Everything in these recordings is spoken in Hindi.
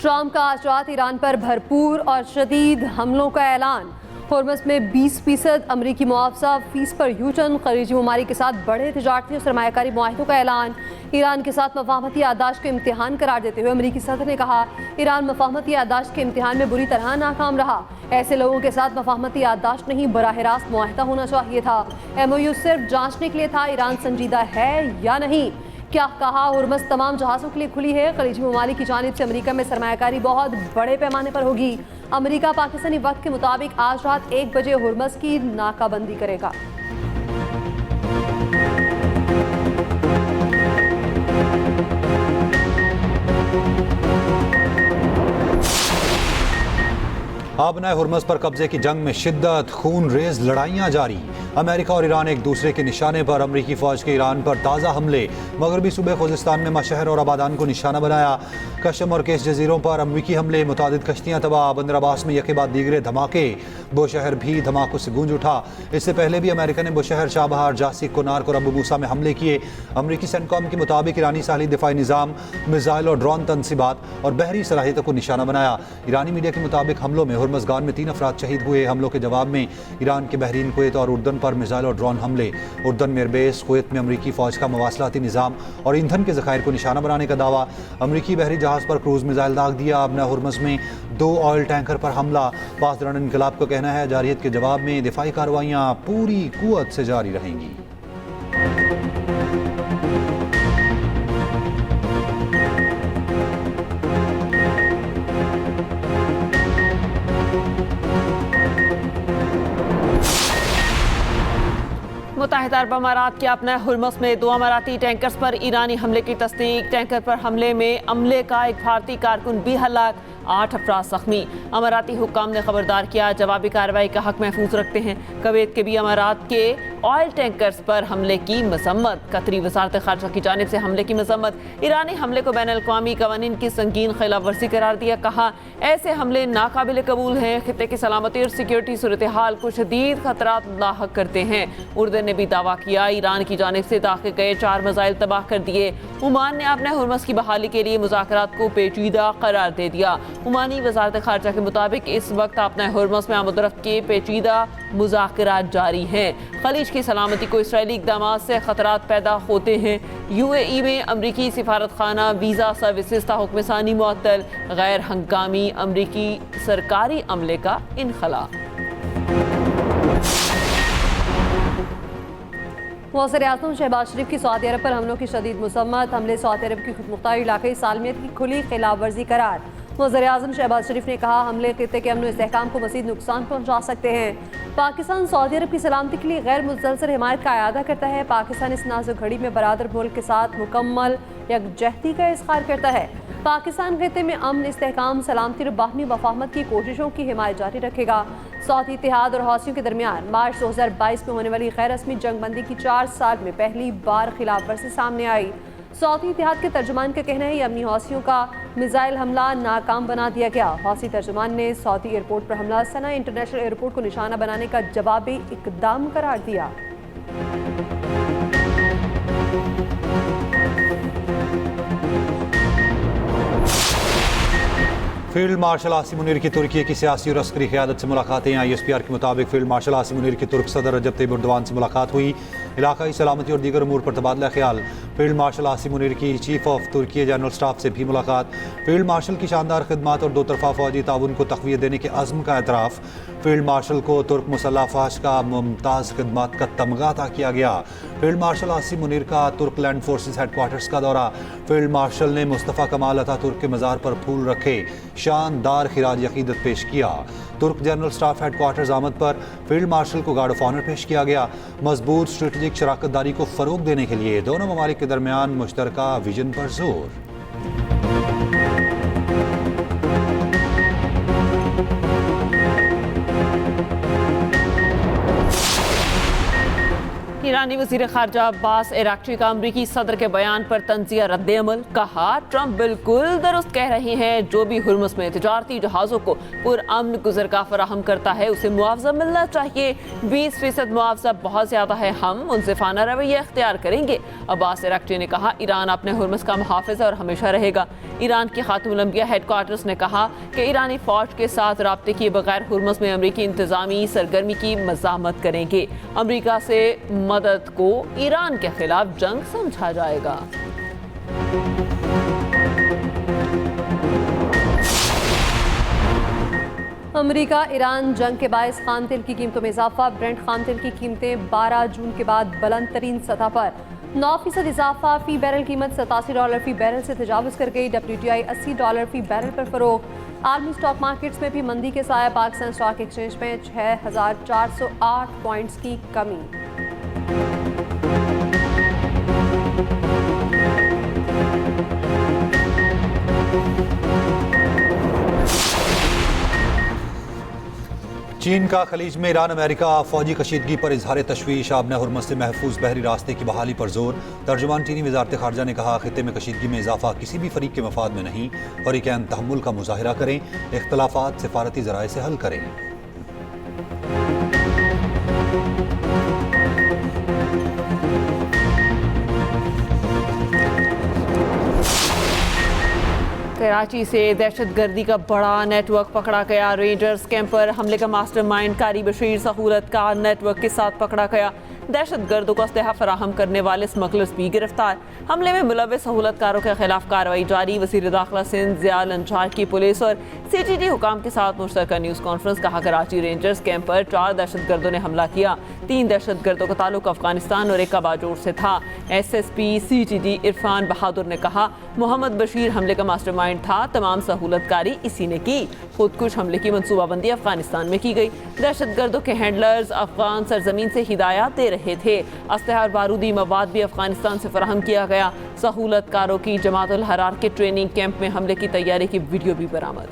ट्रंप का आज रात ईरान पर भरपूर और शदीद हमलों का ऐलान। होर्मस में 20% अमरीकी मुआवजा, फीस पर यूटर्न, खलीजी ममालिक के साथ बड़े तिजारती और सरमायाकारी मुआहिदों का ऐलान। ईरान के साथ मफाहमती याददाश्त को इम्तिहान करार देते हुए अमरीकी सदर ने कहा, ईरान मफाहमती याददाश्त के इम्तिहान में बुरी तरह नाकाम रहा। ऐसे लोगों के साथ मफाहमती याददाश्त नहीं, बराह रास्त मुआहिदा होना चाहिए था। MOU सिर्फ जांचने के लिए था, ईरान संजीदा है या नहीं। क्या कहा, होर्मस तमाम जहाज़ों के लिए खुली है। खलीजी ममालिक की जानिब से अमेरिका में सरमायाकारी बहुत बड़े पैमाने पर होगी। अमेरिका पाकिस्तानी वक्त के मुताबिक आज रात 1 बजे होर्मस की नाकाबंदी करेगा। आबनाए हुर्मस पर कब्जे की जंग में शिद्दत, खून रेज लड़ाइयाँ जारी। अमेरिका और ईरान एक दूसरे के निशाने पर। अमरीकी फौज के ईरान पर ताज़ा हमले। मगरबी सूबे खुजिस्तान में मशहर और आबादान को निशाना बनाया। कशम और केस जजीरों पर अमरीकी हमले, मुतादिद कश्तियाँ तबाह। बंदर अब्बास में यके बाद दीगरे धमाके। बुशहर भी धमाकों से गूंज उठा। इससे पहले भी अमेरिका ने बुशहर, शाबहार, जासी, कोनार्क और अबू मूसा में हमले किए। अमरीकी सेंटकॉम के मुताबिक ईरानी साहली दिफाई निज़ाम, मिसाइल और ड्रोन तनसीबात और बहरी सलाहियतों को निशाना बनाया। ईरानी मीडिया के मुताबिक हमलों में हुर्मज़गान में 3 अफराद शहीद हुए। हमलों के जवाब में ईरान के बहरीन, कुवैत और उर्दन पर मिसाइल और ड्रोन हमले। उर्दन में एयरबेस, कुवैत में अमरीकी फौज का मवासलाती निज़ाम और ईंधन के ज़खायर को निशाना बनाने का दावा। अमरीकी बहरी जहाज़ पर क्रूज मिसाइल दाग दिया। अब हुर्मस में 2 ऑयल टैंकर पर हमला। पासदारान इनकलाब का कहना है, जारियत के जवाब में दिफाई कार्रवाइयाँ पूरी कुव्वत से जारी रहेंगी। मुत्तहिदा अरब अमारात के अपने हुर्मस में 2 अमाराती टैंकर्स पर ईरानी हमले की तस्दीक। टैंकर पर हमले में अमले का एक भारतीय कारकुन भी हलाक, 8 अफराद जख्मी। अमाराती हुक्काम ने खबरदार किया, जवाबी कार्रवाई का हक महफूज रखते हैं। कुवैत के भी अमारात के ऑयल टैंकर्स पर हमले की मजम्मत। कतरी वजारत खारजा की जानिब से हमले की मजम्मत। ईरानी हमले को बैन अल-अक़वामी कवानीन की संगीन खिलाफ वर्जी करार दिया। कहा, ऐसे हमले नाकाबिल कबूल हैं, खित्ते की सलामती और सिक्योरिटी सूरत हाल को शदीद खतरात लाहक करते हैं। उर्दन ने भी दावा किया, ईरान की जानिब से दागे गए 4 मिसाइल तबाह कर दिए। ओमान ने अपने हुर्मस की बहाली के लिए मुज़ाकरात को पेचीदा करार दे दिया। ओमानी वजारत खारजा के मुताबिक इस वक्त अपने हुर्मस में आमदरफ्त के पेचीदा मुज़ाकरात जारी हैं। खलीज की सलामती को इसराइली इक़दामात से खतरात पैदा होते हैं। UAE में अमरीकी सिफारत खाना, वीज़ा सर्विसेज ता हुक्म सानी मुअत्तल। गैर हंगामी अमरीकी सरकारी अमले का इनखला। वज़ीर-ए-आज़म शहबाज शरीफ की सऊदी अरब पर हमलों की शदीद मसम्मत। हमले सऊदी अरब की खुदमुख्तार इलाक़ाई सालमियत की खुली खिलाफ वर्जी करार। वज़ीर-ए-आज़म शहबाज शरीफ ने कहा, हमले खित्ते के अमन और इस्तेहकाम को मज़ीद नुकसान पहुँचा सकते हैं। पाकिस्तान सऊदी अरब की सलामती के लिए गैर मुसलसल हिमायत का अयादा करता है। पाकिस्तान इस नाजुक घड़ी में बरादर मुल्क के साथ मुकम्मल यकजहती का इज़हार करता है। पाकिस्तान खित्ते में अमन, इस्तेहकाम, सलामती और बाहमी मफाहमत की कोशिशों की हिमायत जारी रखेगा। सऊदी इत्तेहाद और हौसियों के दरमियान मार्च 2022 में होने वाली गैर रस्मी जंगबंदी की 4 साल में पहली बार खिलाफ वर्जी सामने आई। सऊदी इत्तेहाद के तर्जुमान का कहना है, यमनी हौसियों का मिसाइल हमला नाकाम बना दिया गया। हौसी तर्जुमान ने सऊदी एयरपोर्ट पर हमला सना इंटरनेशनल एयरपोर्ट को निशाना बनाने का जवाबी इकदाम करार दिया। फील्ड मार्शल आसिम मुनीर की तुर्की की सियासी और अस्करी क़यादत से मुलाकातें। ISPR के मुताबिक फील्ड मार्शल आसिम मुनीर की तुर्क सदर रजब तैयब एर्दोगान से मुलाकात हुई। इलाकाई सलामती और दीगर अमूर पर तबादला ख्याल। फील्ड मार्शल आसिम मुनीर की चीफ ऑफ तुर्की जनरल स्टाफ से भी मुलाकात। फील्ड मार्शल की शानदार खिदमात और 2 तरफा फौजी ताउन को तक़वियत देने के अज़्म का एतराफ़। फील्ड मार्शल को तुर्क मुसल्लह अफ़वाज का मुमताज़ खिदमात का तमगा अता किया गया। फील्ड मार्शल आसिम मुनीर का तुर्क लैंड फोर्सेस हेडक्वार्टर्स का दौरा। फील्ड मार्शल ने मुस्तफ़ा कमाल अतातुर्क के मज़ार पर फूल रखे, शानदार खिराज अक़ीदत पेश किया। तुर्क जनरल स्टाफ हेडक्वार्टर्स आमद पर फील्ड मार्शल को गार्ड ऑफ ऑनर पेश किया गया। मजबूत स्ट्रेटेजिक शराकत दारी को फ़रोग देने के लिए दोनों ममालिक के दरमियान मुश्तरका विजन पर जोर। ईरानी वज़ीर ख़ारजा अब्बास अराक्ची का अमरीकी सदर के बयान पर तंज़िया रद्द-ए-अमल। कहा, ट्रंप बिल्कुल दुरुस्त कह रहे हैं, जो भी हुर्मुज़ में तिजारती जहाज़ों को पुरअमन गुज़रगाह फराहम करता है उसे मुआवजा मिलना चाहिए। 20% मुआवजा बहुत ज़्यादा है, हम मुनसिफाना रवैया इख्तियार करेंगे। अब्बास अराक्ची ने कहा, ईरान अपने हुर्मुज़ का मुहाफ़िज़ और हमेशा रहेगा। ईरान के खातमुल अंबिया हेडक्वार्टर्स ने कहा कि ईरानी फ़ौज के साथ राब्ते किए बगैर हुर्मुज़ में अमरीकी इंतज़ामी सरगर्मी की मज़ामत करेंगे। अमरीका से मदद को ईरान के खिलाफ जंग समझा जाएगा। अमरीका ईरान जंग के बायस खाम तेल की कीमतों में इजाफा। ब्रेंट खाम तेल की कीमतें 12 जून के बाद बुलंद तरीन सतह पर। 9% इजाफा। फी बैरल कीमत $87 फी बैरल से तजावुज कर गई। WTI $80 फी बैरल पर फरोख्त। आलमी स्टॉक मार्केट्स में भी मंदी के साया। पाकिस्तान स्टॉक एक्सचेंज में 6408 पॉइंट्स की कमी। चीन का खलीज में ईरान अमेरिका फौजी कशीदगी पर इजहार तशवीश। आबना हुर्मुज़ से महफूज बहरी रास्ते की बहाली पर जोर। तर्जुमान चीनी वजारत खारजा ने कहा, खित्ते में कशीदगी में इजाफा किसी भी फरीक के मफाद में नहीं। फरीकैन तहम्मुल का मुजाहिरा करें, इख्तलाफात सिफारती ज़राए से हल करें। कराची से दहशतगर्दी का बड़ा नेटवर्क पकड़ा गया। रेंजर्स कैंप पर हमले का मास्टरमाइंड कारी बशीर सहूलत कार नेटवर्क के साथ पकड़ा गया। दहशतगर्दों को असलहा फराहम करने वाले स्मगलर्स भी गिरफ्तार। हमले में मुलव्वस सहूलतकारों के खिलाफ कार्रवाई जारी। वज़ीर दाखिला सिंध ज़िया लंचार की पुलिस और CTT हुकाम के साथ मुश्तरका न्यूज़ कॉन्फ्रेंस। कहा, कराची रेंजर्स कैंप पर 4 दहशतगर्दों ने हमला किया। 3 दहशतगर्दों का ताल्लुक अफगानिस्तान और एक का बाजोर से था। SSP CTT इरफान बहादुर ने कहा, मोहम्मद बशीर हमले का मास्टरमाइंड था। तमाम सहूलतकारी इसी ने की। खुदकुश हमले की मनसूबाबंदी अफगानिस्तान में की गई। दहशतगर्दों के हैंडलर्स अफगान सरजमीन से हिदायत दे रहे थे। असलहा और बारूदी मवाद भी अफगानिस्तान से फराहम किया गया। सहूलतकारों की जमातुल हरार के ट्रेनिंग कैंप में हमले की तैयारी की वीडियो भी बरामद।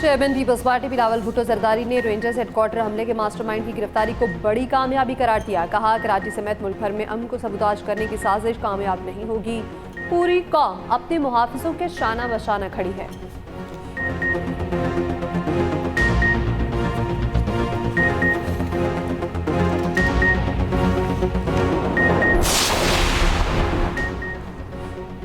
चेयरमैन पीपल्स पार्टी बिलावल भुट्टो जरदारी ने रेंजर्स हेडक्वार्टर हमले के मास्टरमाइंड की गिरफ्तारी को बड़ी कामयाबी करार दिया। कहा, कराची समेत मुल्क भर में अमन को सबूताज करने की साजिश कामयाब नहीं होगी। पूरी कौम अपने मुहाफिजों के शाना बशाना खड़ी है।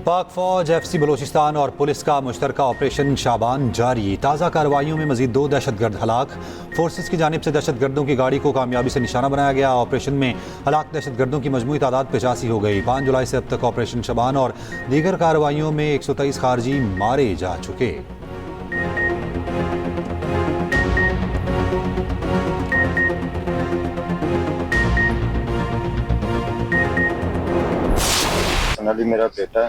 पाक फौज, FC बलोचिस्तान और पुलिस का मुश्तरका ऑपरेशन शाबान जारी। ताज़ा कार्रवाइयों में मजीद 2 दहशतगर्द हलाक। फोर्सेस की जानिब से दहशतगर्दों की गाड़ी को कामयाबी से निशाना बनाया गया। ऑपरेशन में हलाक दहशतगर्दों की मजमूई तादाद 85 हो गई। 5 जुलाई से अब तक ऑपरेशन शाबान और दीगर कार्रवाइयों में 123 खारजी मारे जा चुके। मेरा बेटा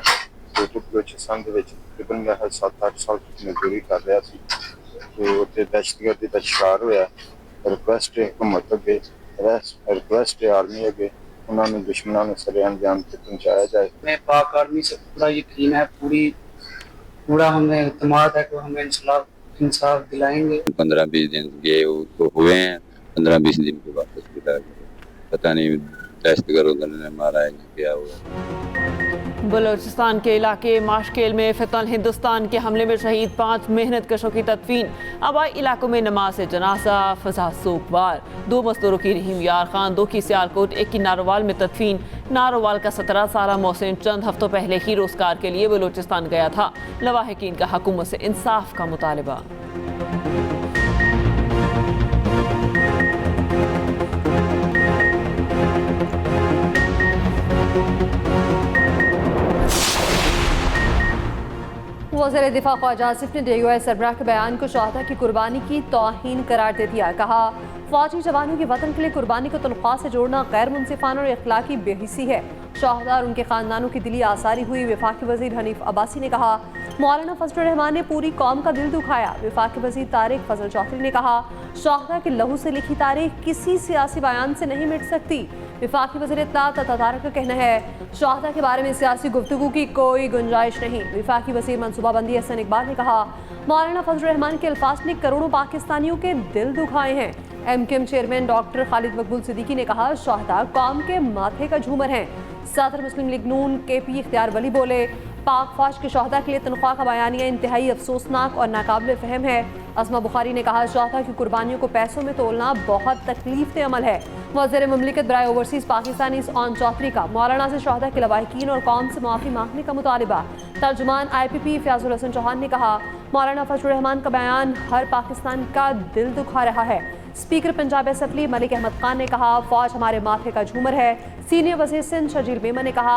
बलोचिस्तान के तकरीबन मैं 7-8 साल मजदूरी कर रहा सी, तो उत्थे दहशतगर्दी का शिकार होया। रिक्वेस्ट हुकूमत अगे, रिक्वेस्ट आर्मी अगे, उन्होंने दुश्मनों ने सरे अंजाम तक पहुँचाया जाए। हमें पाक आर्मी से पूरा यकीन है, पूरा हमें एतमाद है कि हमें इंसाफ दिलाएंगे। 15-20 दिन गए हुए हैं, 15-20 दिन के वापस बुला गए। पता नहीं दहशतगर्दों ने मारा है क्या हुआ। बलोचिस्तान के इलाके माशकेल में फितन हिंदुस्तान के हमले में शहीद 5 मेहनत कशों की तदफीन। आबाई इलाकों में नमाज जनाजा, फजा सोगवार। 2 मजदूरों की रहीम यार खान, 2 की सियालकोट, 1 की नारोवाल में तदफीन। नारोवाल का 17 साला मोहसिन चंद हफ्तों पहले ही रोजगार के लिए बलोचिस्तान गया था। लवाहिकीन का हुकूमत से इंसाफ का मुतालबा। वज़ीर दिफा ख्वाजा आसिफ ने DUI सरबराह के बयान को शहादा की कुर्बानी की तौहीन करार दे दिया। कहा, फौजी जवानों की वतन के लिए कुर्बानी को तनख्वाह से जोड़ना गैर मुनसिफाना और इखलाकी बेहिसी है। शहादा और उनके खानदानों की दिली आसारी हुई। वफाकी वज़ीर हनीफ अब्बासी ने कहा, मौलाना फजलुर रहमान ने पूरी कौम का दिल दुखाया। वफाकी वज़ीर तारिक फजल चौधरी ने कहा, शहादा के लहू से लिखी तारीख किसी सियासी बयान से नहीं मिट सकती। वफाकी वज़ीर इत्तलात ततारक का कहना है शहादा के बारे में सियासी गुफ्तगू की कोई गुंजाइश नहीं। वफाकी वज़ीर मनसूबाबंदी हसन इकबाल ने कहा मौलाना फजल रहमान के अल्फाज ने करोड़ों पाकिस्तानियों के दिल दुखाए हैं। MKM चेयरमैन डॉक्टर खालिद मकबूल सिद्दीकी ने कहा शहादा कौम के माथे का झूमर हैं। सदर मुस्लिम लीग नून KP इख्तियार वली बोले पाक फौज के शहादा के लिए तनख्वाह का बयानिया इंतहाई अफसोसनाक और नाकाबिल फ़हम है। असमा बुखारी ने कहा शहादा की कुर्बानियों को पैसों में तोलना बहुत तकलीफ अमल है। वज़ीर मुमलिकत बराए ओवरसीज़ पाकिस्तानी ओन चौधरी का मौलाना से शहादा के लवाहिकीन और कौम से माफ़ी मांगने का मुतालिबा। तर्जुमान IPP फयाजुल हसन चौहान ने कहा मौलाना फजल रहमान का बयान हर पाकिस्तान का दिल दुखा रहा है। स्पीकर पंजाब असम्बली मलिक अहमद खान ने कहा फौज हमारे माथे का झूमर है। सीनियर वज़ीर सिंध शजील मेमन ने कहा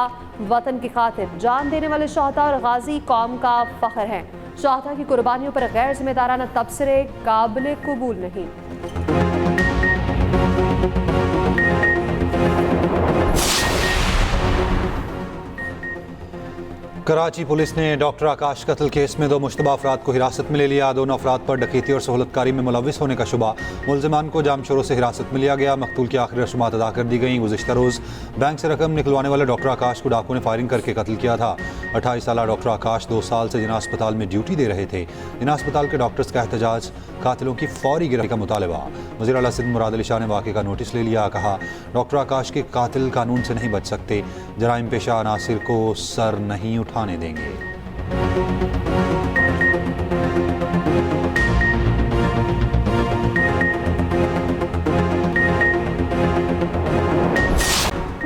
वतन की खातिर जान देने वाले शहादा और गाजी कौम का फ़ख्र हैं। शहादा की कुर्बानियों पर गैर जिम्मेदाराना तबसरे काबिल कबूल नहीं। कराची पुलिस ने डॉक्टर आकाश कत्ल केस में 2 मुश्तबा अफराद को हिरासत में ले लिया। दोनों अफराद पर डकैती और सहूलतकारी में मुलविस होने का शुबा। मुलजमान को जामशोरों से हिरासत में लिया गया। मकतूल की आखिरी रसूमात अदा कर दी गई। गुज़िश्ता रोज़ बैंक से रकम निकलवाने वाले डॉक्टर आकाश को डाकुओं ने फायरिंग करके कत्ल किया था। 28 साल डॉक्टर आकाश 2 साल से जिना अस्पताल में ड्यूटी दे रहे थे। जिना अस्पताल के डॉक्टर्स का एहतजाज कातिलों की फौरी गिरफ्तारी का मुतालबा। वज़ीर आला सिंध मुराद अली शाह ने वाक़े का नोटिस ले लिया। कहा डॉक्टर आकाश के कातिल कानून से नहीं बच सकते। जराइम पेशा अनासिर को सर नहीं उठाने देंगे।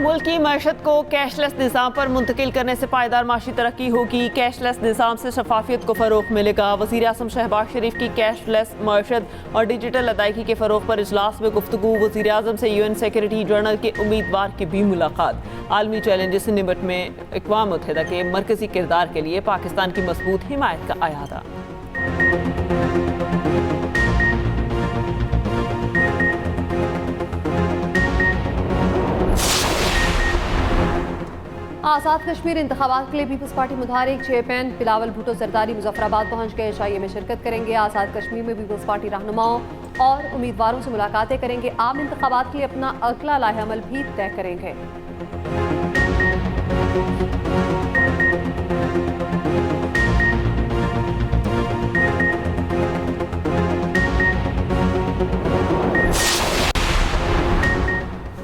मुल्क की मईशत को कैशलेस निज़ाम पर मुंतकिल करने से पायदार माशी तरक्की होगी। कैशलेस निज़ाम से शफाफियत को फ़रोग़ मिलेगा। वज़ीर आज़म शहबाज शरीफ की कैशलेस मईशत और डिजिटल अदायगी के फ़रोग़ पर इजलास में गुफ्तगू। वज़ीर आज़म से UN सेक्रेटरी जनरल के उम्मीदवार की भी मुलाकात। आलमी चैलेंजेस से निपटने में अक़वाम मुत्तहिदा के मरकज़ी किरदार के लिए पाकिस्तान की मजबूत हिमायत का आयादा। आज़ाद कश्मीर इंतखाबात के लिए पीपल्स पार्टी मुतहरिक चेयरमैन बिलावल भुट्टो जरदारी मुजफ्फराबाद पहुंच गए। शाही में शिरकत करेंगे। आज़ाद कश्मीर में पीपल्स पार्टी रहनुमाओं और उम्मीदवारों से मुलाकातें करेंगे। आम इंतखाबात के लिए अपना अगला लाहेअमल भी तय करेंगे।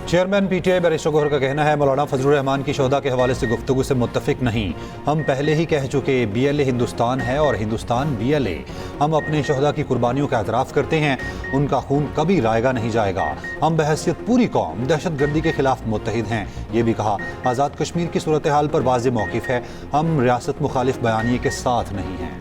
चेयरमैन PTI बैरिस्टर गौहर का कहना है मौलाना फजल रहमान की शोहदा के हवाले से गुफ्तगू से मुत्तफिक नहीं। हम पहले ही कह चुके BLA हिंदुस्तान है और हिंदुस्तान BLA। हम अपने शोहदा की कुर्बानियों का एतराफ़ करते हैं। उनका खून कभी रायगा नहीं जाएगा। हम बहैसियत पूरी कौम दहशत गर्दी के खिलाफ मुत्तहिद हैं। ये भी कहा आज़ाद कश्मीर की सूरत हाल पर वाज़ेह मौक़िफ़ है। हम रियासत मुखालिफ बयानिए के साथ नहीं हैं।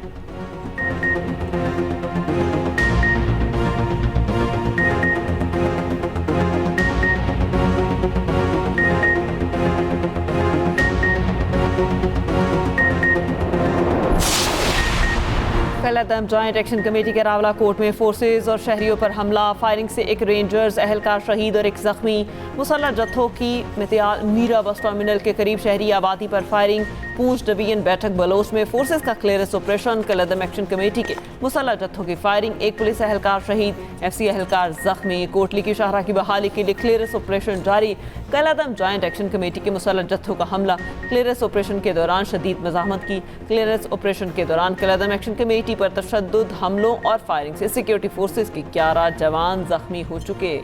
कलअदम जॉइंट एक्शन कमेटी के रावला कोर्ट में फोर्सेज और शहरियों पर हमला। फायरिंग से 1 रेंजर्स एहलकार शहीद और 1 जख्मी। मुसल्लह जत्थों की मित्याल मीरा बस टर्मिनल के करीब शहरी आबादी पर फायरिंग। पूंछ डिवीजन बैठक बलोच में फोर्सेज का क्लियरेंस ऑपरेशन। कलअदम एक्शन कमेटी के मुसल्लह जत्थों की फायरिंग। 1 पुलिस एहलकार शहीद, FC एहलकार जख्मी। कोटली की शाहरा की बहाली के लिए क्लियरेंस ऑपरेशन जारी। कलअदम जॉइंट एक्शन कमेटी के मुसल्लह जत्थों का हमला। क्लियरेंस ऑपरेशन के दौरान शदीद मज़ाहमत की। क्लियरेंस ऑपरेशन के दौरान कलअदम एक्शन कमेटी पर तशद्दुद हमलों और फायरिंग से सिक्योरिटी फोर्सेज के 11 जवान जख्मी हो चुके।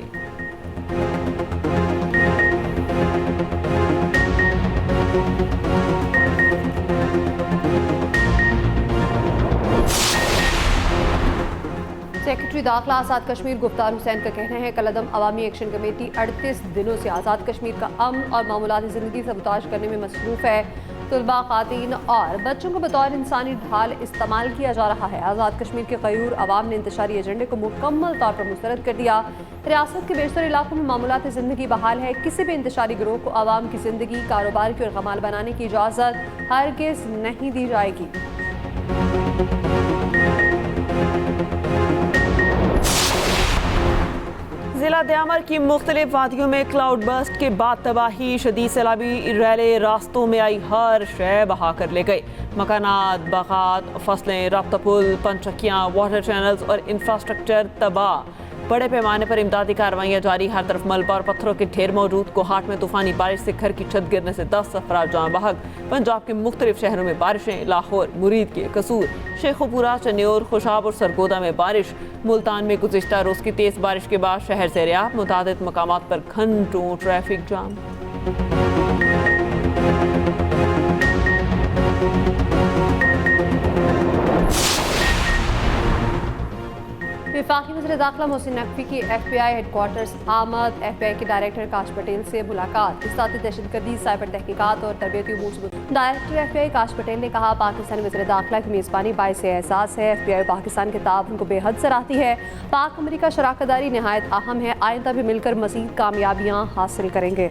सेक्रेटरी दाखिला आज़ाद कश्मीर गुफ्तार हुसैन का कहना है कलअदम अवामी एक्शन कमेटी 38 दिनों से आज़ाद कश्मीर का अमन और मामूलाती ज़िंदगी सबूताज करने में मसरूफ़ है। तलबा, ख़ातीन और बच्चों को बतौर इंसानी ढाल इस्तेमाल किया जा रहा है। आज़ाद कश्मीर के गयूर अवाम ने इंतशारी एजेंडे को मुकम्मल तौर पर मुस्तरद कर दिया। रियासत के बेशतर इलाकों में मामूलाती ज़िंदगी बहाल है। किसी भी इंतशारी गिरोह को अवाम की ज़िंदगी, कारोबार की और कमाल बनाने की इजाज़त हरगिज़ नहीं दी जाएगी। जिला दयामर की मुख्तलिफ वादियों में क्लाउड बर्स्ट के बाद तबाही। शदीद सैलाबी रैले रास्तों में आई हर शय बहा कर ले गए। मकानात, बागात, फसलें, राब्ता पुल, पंचक्कियाँ, वाटर चैनल्स और इंफ्रास्ट्रक्चर तबाह। बड़े पैमाने पर इमदादी कार्रवाइयाँ जारी, हर तरफ मलबा और पत्थरों के ढेर मौजूद। कोहाट में तूफानी बारिश से घर की छत गिरने से 10 अफराद जान बहक। पंजाब के मुख्तलिफ शहरों में बारिशें, लाहौर, मुरीद के कसूर, शेखुपुरा, चन्योर, खुशाब और सरगोदा में बारिश। मुल्तान में गुज़िश्ता रोज की तेज बारिश के बाद शहर से रियाब, मुतादिद मकामात पर घंटों ट्रैफिक जाम। वफाकी वज़ीर दाखिला मोहसिन नकवी की FBI हेडक्वार्टर्स आमद। FBI के डायरेक्टर काश पटेल से मुलाकात। इस्ताद दहशतगर्दी, साइबर तहकीकात और तरबियती उमूर। डायरेक्टर FBI काश पटेल ने कहा, पाकिस्तानी वज़ीर दाखिला की मेज़बानी बाइस एहसास है। FBI पाकिस्तान के ताउन को बेहद सराहती है। पाक अमरीका शराकत दारी नहायत अहम है। आइंदा भी मिलकर मज़ीद कामयाबियाँ हासिल करेंगे।